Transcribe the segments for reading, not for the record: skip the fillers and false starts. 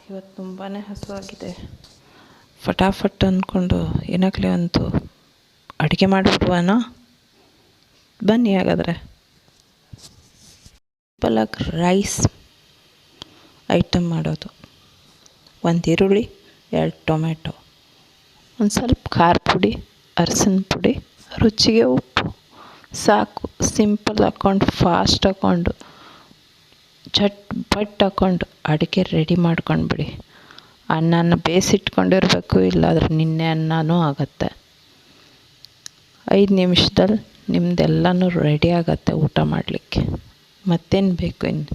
ಇವತ್ತು ತುಂಬಾ ಹಸುವಾಗಿದೆ. ಫಟಾಫಟ್ ಅಂದ್ಕೊಂಡು ಏನಾಗಲಿ ಅಂತೂ ಅಡುಗೆ ಮಾಡಿಬಿಡುವನ. ಬನ್ನಿ ಹಾಗಾದರೆ. ಸಿಂಪಲಾಗಿ ರೈಸ್ ಐಟಮ್ ಮಾಡೋದು. 1 ಈರುಳ್ಳಿ, 2 ಟೊಮೆಟೊ, ಒಂದು ಸ್ವಲ್ಪ ಖಾರ ಪುಡಿ, ಅರಸಿನ ಪುಡಿ, ರುಚಿಗೆ ಉಪ್ಪು ಸಾಕು. ಸಿಂಪಲ್ ಹಾಕ್ಕೊಂಡು ಫಾಸ್ಟ್ ಹಾಕ್ಕೊಂಡು ಝಟ್ಪಟ್ ಹಾಕ್ಕೊಂಡು ಅಡುಗೆ ರೆಡಿ ಮಾಡ್ಕೊಂಡ್ಬಿಡಿ. ಅನ್ನನ ಬೇಯಿಸಿಟ್ಕೊಂಡಿರ್ಬೇಕು, ಇಲ್ಲಾಂದ್ರೆ ನಿನ್ನೆ ಅನ್ನನೂ ಆಗುತ್ತೆ. 5 ನಿಮಿಷದಲ್ಲಿ ನಿಮ್ಮದೆಲ್ಲನೂ ರೆಡಿ ಆಗುತ್ತೆ ಊಟ ಮಾಡಲಿಕ್ಕೆ. ಮತ್ತೇನು ಬೇಕು ಇನ್ನು?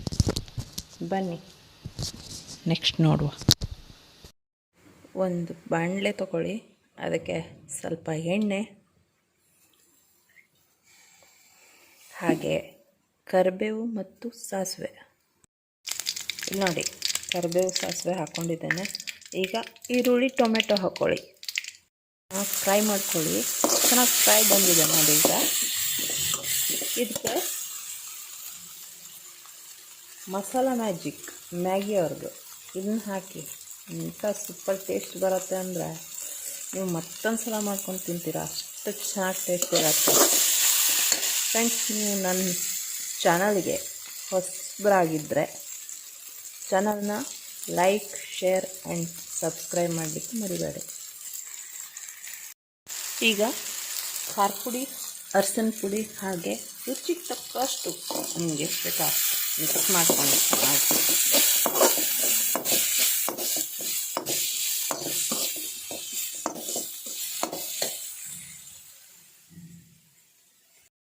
ಬನ್ನಿ ನೆಕ್ಸ್ಟ್ ನೋಡುವ. ಒಂದು ಬಾಣಲೆ ತಗೊಳ್ಳಿ, ಅದಕ್ಕೆ ಸ್ವಲ್ಪ ಎಣ್ಣೆ, ಹಾಗೆ ಕರಿಬೇವು ಮತ್ತು ಸಾಸಿವೆ. ಇಲ್ಲಿ ನೋಡಿ, ಕರಿಬೇವು ಸಾಸಿವೆ ಹಾಕ್ಕೊಂಡಿದ್ದೇನೆ. ಈಗ ಈರುಳ್ಳಿ ಟೊಮೆಟೊ ಹಾಕ್ಕೊಳ್ಳಿ, ಫ್ರೈ ಮಾಡ್ಕೊಳ್ಳಿ. ಚೆನ್ನಾಗಿ ಫ್ರೈ ಬಂದಿದೆ ನೋಡಿ. ಈಗ ಇದಕ್ಕೆ ಮಸಾಲ ಮ್ಯಾಗಿ ಅವ್ರದ್ದು ಇದನ್ನ ಹಾಕಿ. ಇಂಥ ಸೂಪರ್ ಟೇಸ್ಟ್ ಬರುತ್ತೆ ಅಂದರೆ ನೀವು ಮತ್ತೊಂದು ಸಲ ಮಾಡ್ಕೊಂಡು ತಿಂತೀರಾ, ಅಷ್ಟು ಚೆನ್ನಾಗಿ ಟೇಸ್ಟ್ ಇರುತ್ತೆ. ಫ್ರೆಂಡ್ಸ್, ನೀವು ನನ್ನ ಚಾನಲ್ಗೆ ಹೊಸಬರಾಗಿದ್ದರೆ ಚಾನಲ್ನ ಲೈಕ್, ಶೇರ್ ಆ್ಯಂಡ್ ಸಬ್ಸ್ಕ್ರೈಬ್ ಮಾಡಲಿಕ್ಕೆ ಮರಿಬೇಡಿ. ಈಗ ಖಾರ ಪುಡಿ, ಅರಸಿನ ಪುಡಿ, ಹಾಗೆ ರುಚಿಗೆ ತಕ್ಕಷ್ಟು ಉಪ್ಪು ನಿಮಗೆ ಬೇಕಾ ಮಿಕ್ಸ್ ಮಾಡ್ಕೊಂಡು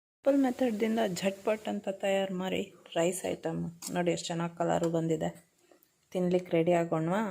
ಸಿಂಪಲ್ ಮೆಥಡ್ದಿಂದ ಝಟ್ಪಟ್ ಅಂತ ತಯಾರು ಮಾಡಿ ರೈಸ್ ಐಟಮ್ ನೋಡಿ. ಎಷ್ಟು ಚೆನ್ನಾಗಿ ಕಲರು ಬಂದಿದೆ. ತಿನ್ಲಿಕ್ಕೆ ರೆಡಿ ಆಗೋಣವಾ?